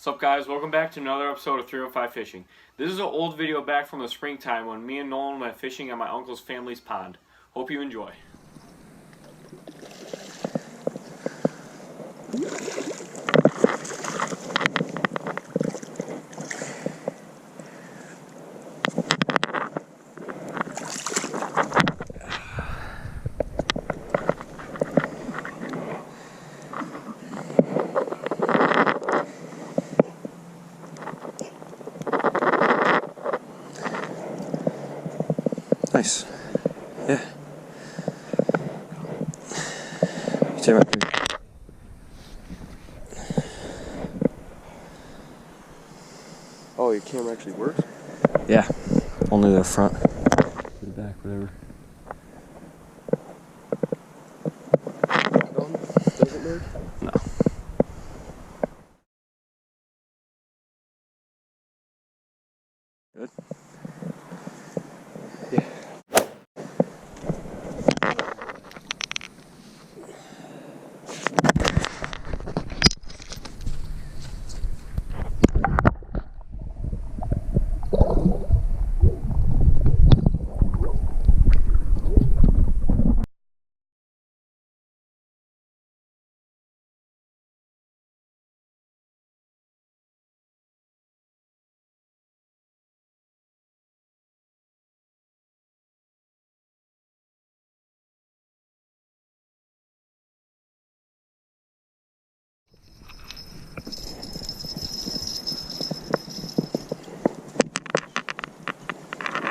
What's up, guys? Welcome back to another episode of 305 Fishing. This is an old video back from the springtime when me and Nolan went fishing at my uncle's family's pond. Hope you enjoy. Nice. Yeah. Stay right here. Oh, your camera actually works? Yeah. Only the front. The back, whatever. Doesn't work? No. Good. Yeah.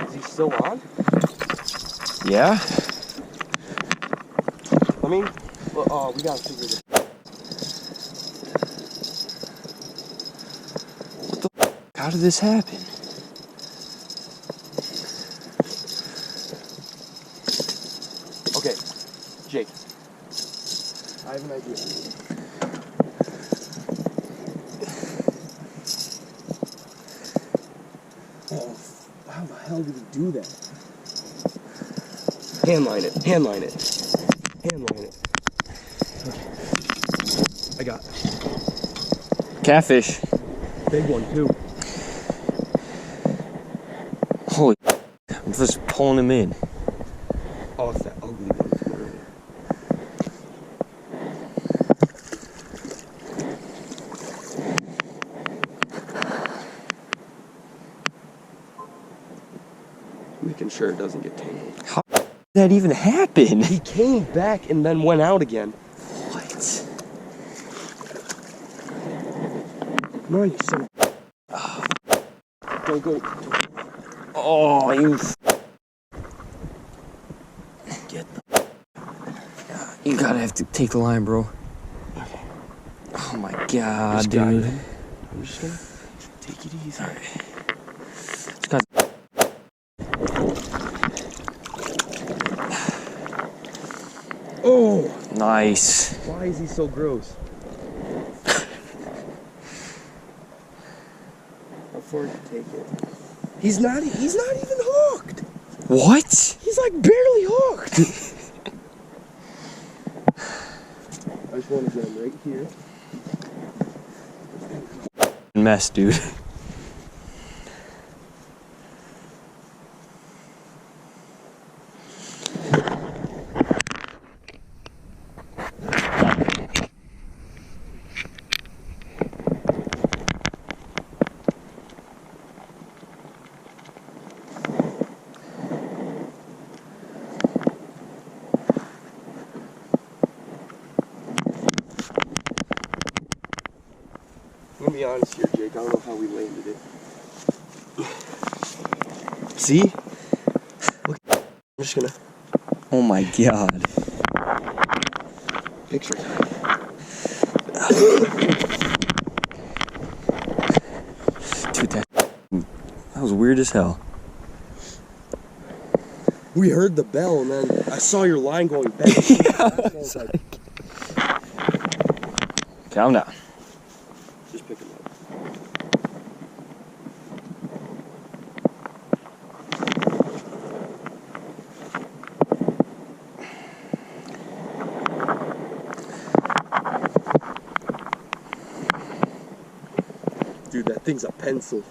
Is he still on? Yeah? I mean, we gotta figure this. What the f? How did this happen? Okay, Jake. I have an idea. Oh, how the hell did he do that? Handline it. Handline it. Handline it. Okay. I got it. Catfish. Big one, too. Holy f. I'm just pulling him in. Oh, it's that ugly one from earlier. Making sure it doesn't get tangled. How did that even happen? He came back and then went out again. What? No, you son of Don't go. Oh, you f. Get the. You gotta have to take the line, bro. Okay. Oh my god, Just got dude. him. I'm just gonna take it easy. Alright. This guy's. Oh! Nice. Why is he so gross? How far did you take it? He's not even hooked! What? He's like barely hooked! I just want to get him right here. Mess, dude. I'm gonna be honest here, Jake. I don't know how we landed it. See? Look. I'm just gonna Oh my god. picture it. Dude, that was weird as hell. We heard the bell and then I saw your line going back. Yeah, it's like... Calm down. Just pick him up. Dude, that thing's a pencil.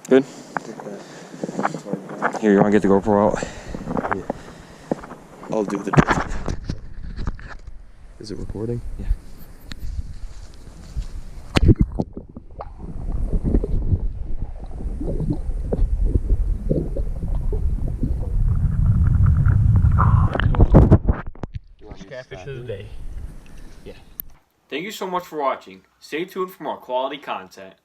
Good? Here, you want to get the GoPro out? Yeah. I'll do the trick. Is it recording? Yeah. Catfish of the day. Yeah. Thank you so much for watching. Stay tuned for more quality content.